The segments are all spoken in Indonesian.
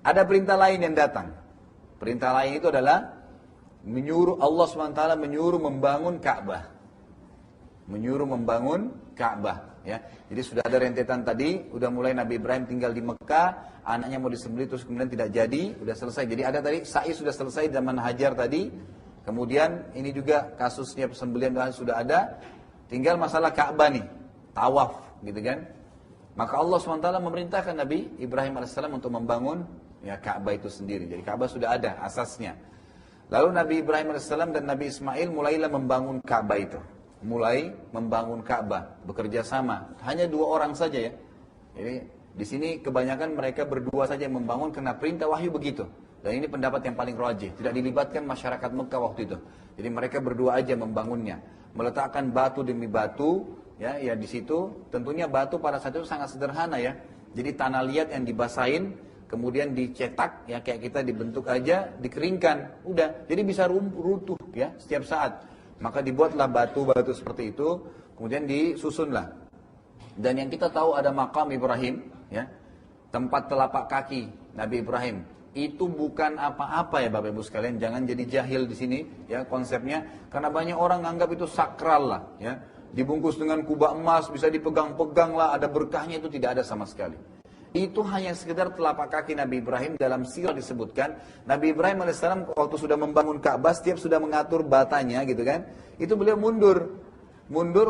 Ada perintah lain yang datang. Perintah lain itu adalah menyuruh Allah SWT menyuruh membangun Ka'bah. Menyuruh membangun Ka'bah. Ya. Jadi sudah ada rentetan tadi, udah mulai Nabi Ibrahim tinggal di Mekah, anaknya mau disembelih terus kemudian tidak jadi, udah selesai. Jadi ada tadi sa'i sudah selesai zaman Hajar tadi. Kemudian ini juga kasusnya persembelihan sudah ada. Tinggal masalah Ka'bah nih, tawaf gitu kan. Maka Allah SWT memerintahkan Nabi Ibrahim AS untuk membangun ya Ka'bah itu sendiri. Jadi Ka'bah sudah ada asasnya. Lalu Nabi Ibrahim AS dan Nabi Ismail mulailah membangun Ka'bah itu. Mulai membangun Ka'bah, bekerja sama. Hanya 2 orang saja ya. Jadi di sini kebanyakan mereka berdua saja yang membangun karena perintah wahyu begitu. Dan ini pendapat yang paling rajih. Tidak dilibatkan masyarakat Mekah waktu itu. Jadi mereka berdua aja membangunnya. Meletakkan batu demi batu. Ya di situ. Tentunya batu pada saat itu sangat sederhana ya. Jadi tanah liat yang dibasahin. Kemudian dicetak ya kayak kita dibentuk aja. Dikeringkan. Udah. Jadi bisa runtuh ya setiap saat. Maka dibuatlah batu-batu seperti itu, kemudian disusunlah. Dan yang kita tahu ada makam Ibrahim, ya, tempat telapak kaki Nabi Ibrahim. Itu bukan apa-apa ya Bapak Ibu sekalian, jangan jadi jahil di sini, ya konsepnya. Karena banyak orang anggap itu sakral lah, ya. Dibungkus dengan kubah emas, bisa dipegang-pegang lah, ada berkahnya, itu tidak ada sama sekali. Itu hanya sekedar telapak kaki Nabi Ibrahim. Dalam sirah disebutkan Nabi Ibrahim AS waktu sudah membangun Ka'bah, setiap sudah mengatur batanya gitu kan, itu beliau mundur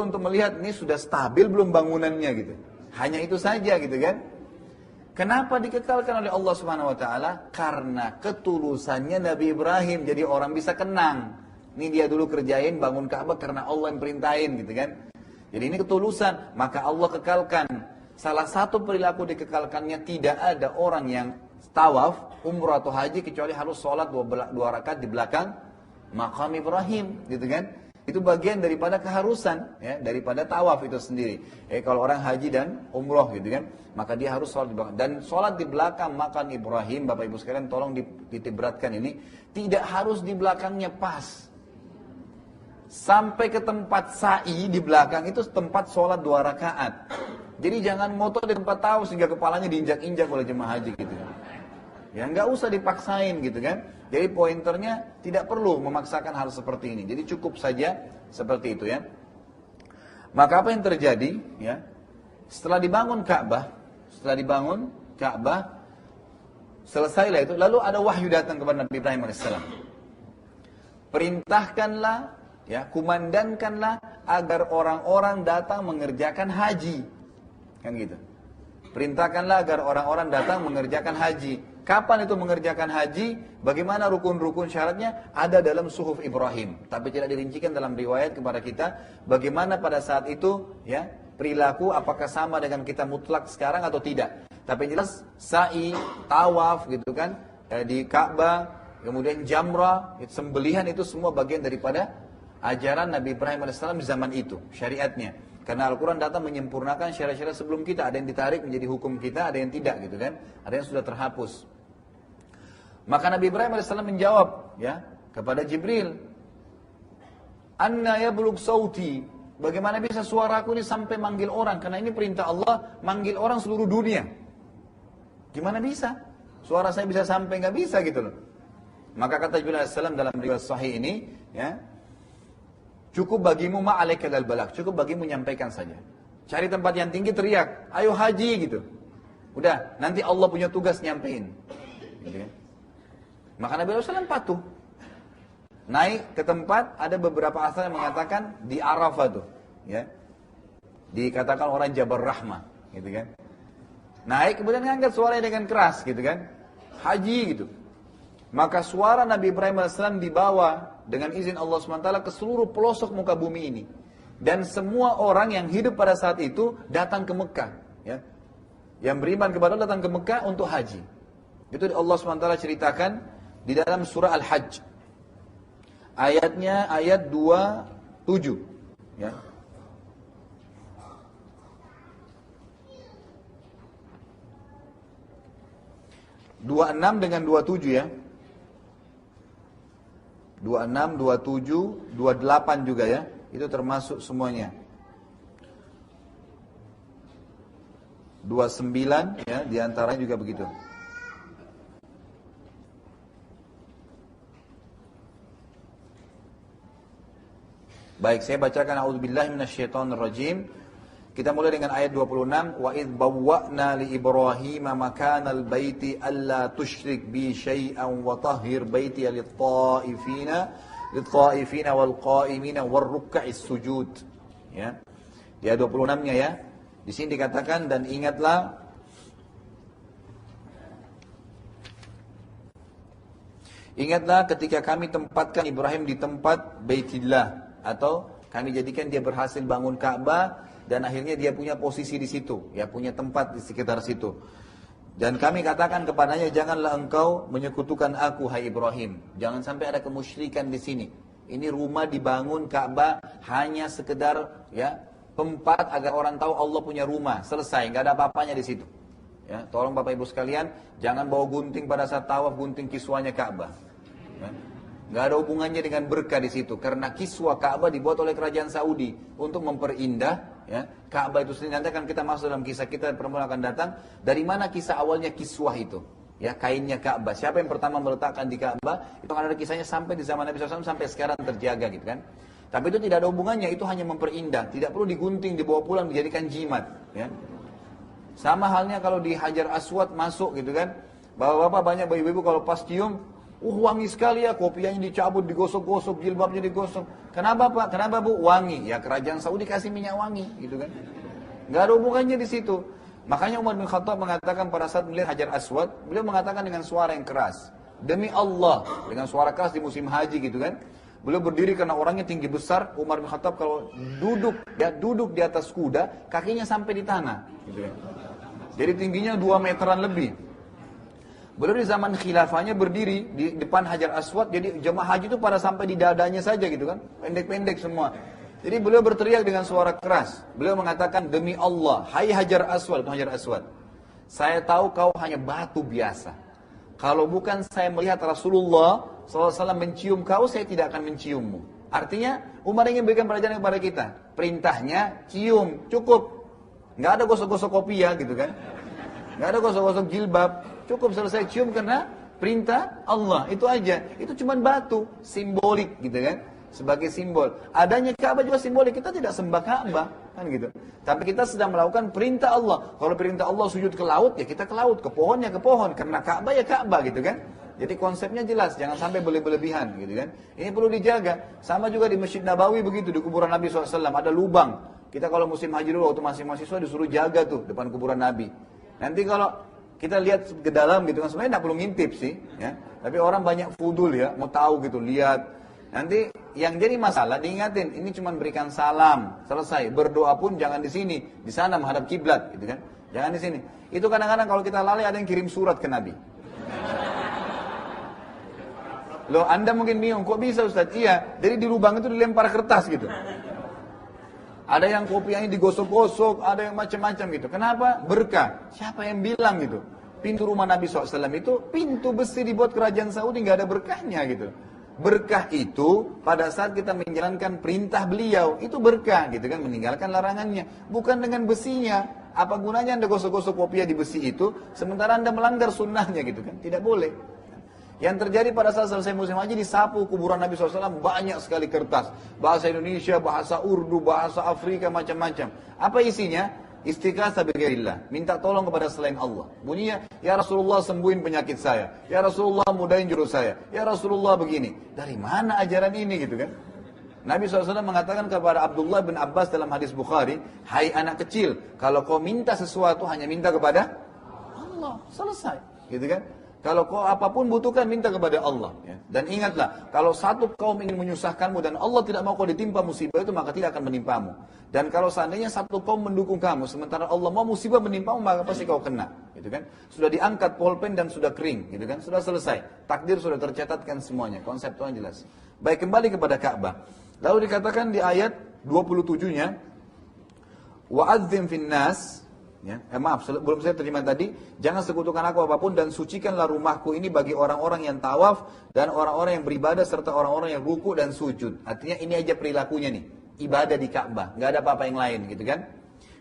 untuk melihat ini sudah stabil belum bangunannya gitu. Hanya itu saja gitu kan. Kenapa dikekalkan oleh Allah Subhanahu Wa Taala? Karena ketulusannya Nabi Ibrahim. Jadi orang bisa kenang, ini dia dulu kerjain bangun Ka'bah karena Allah yang perintahin gitu kan. Jadi ini ketulusan, maka Allah kekalkan. Salah satu perilaku dikekalkannya, tidak ada orang yang tawaf, umrah atau haji kecuali harus sholat 2 rakaat di belakang makam Ibrahim, gitu kan? Itu bagian daripada keharusan, ya, daripada tawaf itu sendiri. Kalau orang haji dan umrah, gitu kan, maka dia harus sholat di belakang. Dan sholat di belakang makam Ibrahim, Bapak Ibu sekalian, tolong ditibratkan ini, tidak harus di belakangnya pas. Sampai ke tempat sa'i di belakang itu tempat sholat 2 rakaat. Jadi jangan moto di tempat tahu sehingga kepalanya diinjak-injak oleh jemaah haji gitu kan. Ya nggak usah dipaksain gitu kan. Jadi pointernya tidak perlu memaksakan hal seperti ini. Jadi cukup saja seperti itu ya. Maka apa yang terjadi ya? Setelah dibangun Ka'bah, selesailah itu, lalu ada wahyu datang kepada Nabi Ibrahim AS. Perintahkanlah, ya, kumandankanlah agar orang-orang datang mengerjakan haji. Kan gitu. Perintahkanlah agar orang-orang datang mengerjakan haji. Kapan itu mengerjakan haji? Bagaimana rukun-rukun syaratnya? Ada dalam suhuf Ibrahim. Tapi tidak dirincikan dalam riwayat kepada kita. Bagaimana pada saat itu, ya, perilaku apakah sama dengan kita mutlak sekarang atau tidak. Tapi jelas sa'i, tawaf gitu kan, di Ka'bah, kemudian jamrah, sembelihan itu semua bagian daripada ajaran Nabi Ibrahim AS di zaman itu, syariatnya. Karena Al-Quran datang menyempurnakan syariat-syariat sebelum kita. Ada yang ditarik menjadi hukum kita, ada yang tidak gitu kan. Ada yang sudah terhapus. Maka Nabi Ibrahim AS menjawab ya kepada Jibril, Anna yablugh sauti, bagaimana bisa suaraku ini sampai manggil orang? Karena ini perintah Allah, manggil orang seluruh dunia. Gimana bisa? Suara saya bisa sampai, nggak bisa gitu loh. Maka kata Jibril AS dalam riwayat sahih ini, ya, cukup bagimu ma'alaika dal balagh, cukup bagimu menyampaikan saja. Cari tempat yang tinggi, teriak, ayo haji gitu. Udah, nanti Allah punya tugas nyampein. Gitu kan? Maka Nabi SAW patuh. Naik ke tempat, ada beberapa asal yang mengatakan di Arafah tuh, ya. Dikatakan orang Jabal Rahmah, gitu kan. Naik kemudian ngangkat suaranya dengan keras, gitu kan. Haji gitu. Maka suara Nabi Ibrahim AS dibawa dengan izin Allah SWT ke seluruh pelosok muka bumi ini. Dan semua orang yang hidup pada saat itu datang ke Mekah. Ya. Yang beriman kepada Allah datang ke Mekah untuk haji. Itu Allah SWT ceritakan di dalam surah Al-Hajj. Ayatnya ayat 27. Ya. 26 dengan 27 ya. 26, 27, 28 juga ya. Itu termasuk semuanya. 29 ya, diantaranya juga begitu. Baik, saya bacakan a'udzubillahi minasyaitonirrajim. Kita mulai dengan ayat 26. Wa idh bawwa'na li Ibrahima makanal baiti alla tusyrik bi syai'an wa tahhir baiti lit-ta'ifina wal qa'imina war ruk'is sujud. Ya. Di ayat 26-nya ya. Di sini dikatakan dan Ingatlah ketika kami tempatkan Ibrahim di tempat Baitillah, atau kami jadikan dia berhasil bangun Ka'bah dan akhirnya dia punya posisi di situ, ya punya tempat di sekitar situ. Dan kami katakan kepadanya, janganlah engkau menyekutukan aku, hai Ibrahim. Jangan sampai ada kemusyrikan di sini. Ini rumah dibangun Ka'bah hanya sekedar ya tempat agar orang tahu Allah punya rumah, selesai, nggak ada apa-apanya di situ. Ya, tolong Bapak Ibu sekalian, jangan bawa gunting pada saat tawaf, gunting kiswanya Ka'bah. Ya. Nggak ada hubungannya dengan berkah di situ, karena kiswa Ka'bah dibuat oleh kerajaan Saudi untuk memperindah ya Ka'bah itu sendiri. Nanti akan kita masuk dalam kisah kita pertemuan akan datang. Dari mana kisah awalnya kiswah itu? Ya, kainnya Ka'bah. Siapa yang pertama meletakkan di Ka'bah? Itu akan ada kisahnya sampai di zaman Nabi SAW sampai sekarang terjaga gitu kan. Tapi itu tidak ada hubungannya, itu hanya memperindah. Tidak perlu digunting, dibawa pulang, dijadikan jimat ya. Sama halnya kalau di Hajar Aswad masuk gitu kan. Bapak-bapak banyak ibu-ibu kalau pas cium, wangi sekali ya, kopiahnya dicabut, digosok-gosok, jilbabnya digosok. Kenapa Pak? Kenapa Bu? Wangi. Ya kerajaan Saudi kasih minyak wangi gitu kan. Nggak ada hubungannya di situ. Makanya Umar bin Khattab mengatakan pada saat melihat Hajar Aswad, beliau mengatakan dengan suara yang keras, demi Allah, dengan suara keras di musim haji gitu kan. Beliau berdiri karena orangnya tinggi besar. Umar bin Khattab kalau duduk di atas kuda, kakinya sampai di tanah gitu kan. Jadi tingginya 2 meteran lebih. Beliau di zaman khilafahnya berdiri di depan Hajar Aswad, jadi jemaah haji itu pada sampai di dadanya saja gitu kan, pendek-pendek semua. Jadi beliau berteriak dengan suara keras. Beliau mengatakan, demi Allah, hai Hajar Aswad, itu Hajar Aswad, saya tahu kau hanya batu biasa. Kalau bukan saya melihat Rasulullah SAW mencium kau, saya tidak akan menciummu. Artinya Umar ingin berikan pelajaran kepada kita. Perintahnya cium, cukup. Nggak ada gosok-gosok kopi ya gitu kan. Nggak ada gosok-gosok jilbab. Cukup selesai cium karena perintah Allah. Itu aja. Itu cuma batu. Simbolik gitu kan. Sebagai simbol. Adanya Ka'bah juga simbolik. Kita tidak sembah Ka'bah. Kan gitu. Tapi kita sedang melakukan perintah Allah. Kalau perintah Allah sujud ke laut, ya kita ke laut. Ke pohon ya ke pohon. Karena Ka'bah ya Ka'bah gitu kan. Jadi konsepnya jelas. Jangan sampai berlebihan gitu kan. Ini perlu dijaga. Sama juga di Masjid Nabawi begitu. Di kuburan Nabi SAW. Ada lubang. Kita kalau musim haji dulu waktu masih mahasiswa disuruh jaga tuh depan kuburan Nabi. Nanti kalau kita lihat ke dalam gitu kan, sebenarnya tidak perlu ngintip sih ya. Tapi orang banyak fudul ya, mau tahu gitu, lihat. Nanti yang jadi masalah diingatin, ini cuma berikan salam, selesai. Berdoa pun jangan di sini, di sana menghadap kiblat gitu kan. Jangan di sini. Itu kadang-kadang kalau kita lalai ada yang kirim surat ke Nabi. Loh, Anda mungkin bingung, kok bisa Ustaz? Iya, jadi di lubang itu dilempar kertas gitu. Ada yang kopiahnya digosok-gosok, ada yang macam-macam gitu. Kenapa? Berkah. Siapa yang bilang gitu? Pintu rumah Nabi SAW itu pintu besi dibuat kerajaan Saudi, nggak ada berkahnya gitu. Berkah itu pada saat kita menjalankan perintah beliau, itu berkah gitu kan, meninggalkan larangannya. Bukan dengan besinya. Apa gunanya Anda gosok-gosok kopiah di besi itu, sementara Anda melanggar sunnahnya gitu kan? Tidak boleh. Yang terjadi pada saat selesai musim haji, disapu kuburan Nabi SAW banyak sekali kertas. Bahasa Indonesia, bahasa Urdu, bahasa Afrika, macam-macam. Apa isinya? Istighasah bighairillah. Minta tolong kepada selain Allah. Bunyinya, ya Rasulullah sembuhin penyakit saya. Ya Rasulullah mudahin jurus saya. Ya Rasulullah begini. Dari mana ajaran ini gitu kan? Nabi SAW mengatakan kepada Abdullah bin Abbas dalam hadis Bukhari, hai anak kecil, kalau kau minta sesuatu hanya minta kepada Allah. Selesai. Gitu kan? Kalau kau apapun butuhkan, minta kepada Allah. Ya. Dan ingatlah, kalau satu kaum ingin menyusahkanmu dan Allah tidak mau kau ditimpa musibah itu, maka tidak akan menimpamu. Dan kalau seandainya satu kaum mendukung kamu, sementara Allah mau musibah menimpamu, maka pasti kau kena. Gitu kan? Sudah diangkat pulpen dan sudah kering. Gitu kan? Sudah selesai. Takdir sudah tercatatkan semuanya. Konsep Tuhan jelas. Baik, kembali kepada Ka'bah. Lalu dikatakan di ayat 27-nya, wa'adzim finnas. Ya, maaf, belum saya terima tadi. Jangan sekutukan aku apapun dan sucikanlah rumahku ini bagi orang-orang yang tawaf dan orang-orang yang beribadah serta orang-orang yang ruku dan sujud. Artinya ini aja perilakunya nih, ibadah di Ka'bah, nggak ada apa-apa yang lain, gitu kan?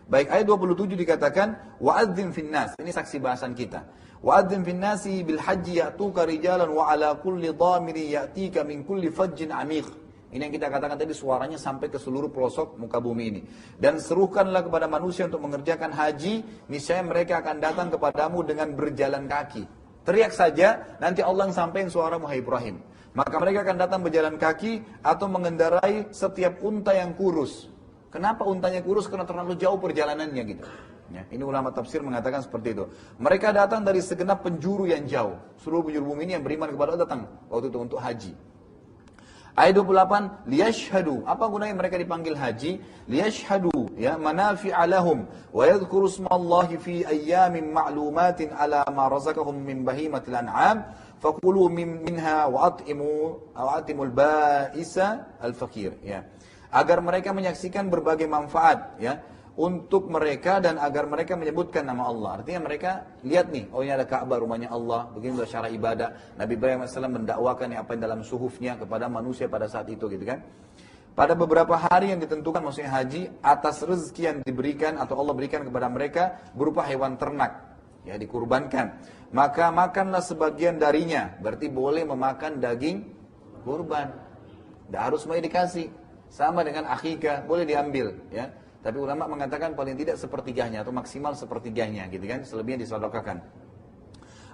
Baik, ayat 27 dikatakan wa'adzim finnas. Ini saksi bahasan kita. Wa'adzim finnasi bil haji ya'tuka rijalan wa ala kulli dhamiri ya'tika min kulli fajjin amiq. Ini yang kita katakan tadi, suaranya sampai ke seluruh pelosok muka bumi ini. Dan serukanlah kepada manusia untuk mengerjakan haji, niscaya mereka akan datang kepadamu dengan berjalan kaki. Teriak saja, nanti Allah yang sampaikan suara Muhammad Ibrahim. Maka mereka akan datang berjalan kaki atau mengendarai setiap unta yang kurus. Kenapa untanya kurus? Karena terlalu jauh perjalanannya gitu. Ya, ini ulama tafsir mengatakan seperti itu. Mereka datang dari segenap penjuru yang jauh. Seluruh penjuru bumi ini yang beriman kepada Allah datang waktu itu untuk haji. Ayat 28, liyashhadu. Apa gunanya mereka dipanggil haji? Liyashhadu, ya, manafi'a lahum wa yadhkuru ismallahi fi ayyamin ma'lumatin ala ma razaqahum min bahimatil an'am faqulu minha wa at'imul ba'isa al-faqir, ya. Agar mereka menyaksikan berbagai manfaat, ya, untuk mereka dan agar mereka menyebutkan nama Allah. Artinya mereka lihat nih, oh ini ada Ka'bah, rumahnya Allah, begini cara ibadah. Nabi Ibrahim AS mendakwakan apa yang dalam suhufnya kepada manusia pada saat itu gitu kan. Pada beberapa hari yang ditentukan, maksudnya haji, atas rezeki yang diberikan atau Allah berikan kepada mereka berupa hewan ternak, ya, dikurbankan. Maka makanlah sebagian darinya, berarti boleh memakan daging kurban. Tidak harus semuanya dikasih. Sama dengan akikah, boleh diambil, ya. Tapi ulama mengatakan paling tidak sepertiganya atau maksimal sepertiganya gitu kan, selebihnya disedekahkan.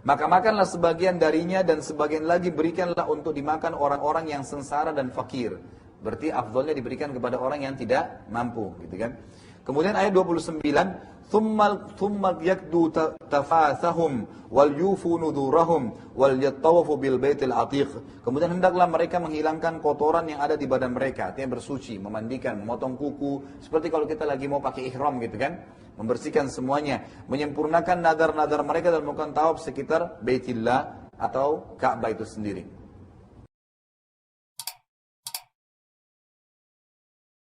Maka makanlah sebagian darinya dan sebagian lagi berikanlah untuk dimakan orang-orang yang sengsara dan fakir. Berarti afdolnya diberikan kepada orang yang tidak mampu gitu kan. Kemudian ayat 29, thumma yakdu tafathahum wal yufu nudurahum wal yattawafu bil baitil atiq. Kemudian hendaklah mereka menghilangkan kotoran yang ada di badan mereka, artinya bersuci, memandikan, memotong kuku, seperti kalau kita lagi mau pakai ihram gitu kan, membersihkan semuanya, menyempurnakan nadar-nadar mereka dan melakukan tawaf sekitar Baitillah atau Ka'bah itu sendiri.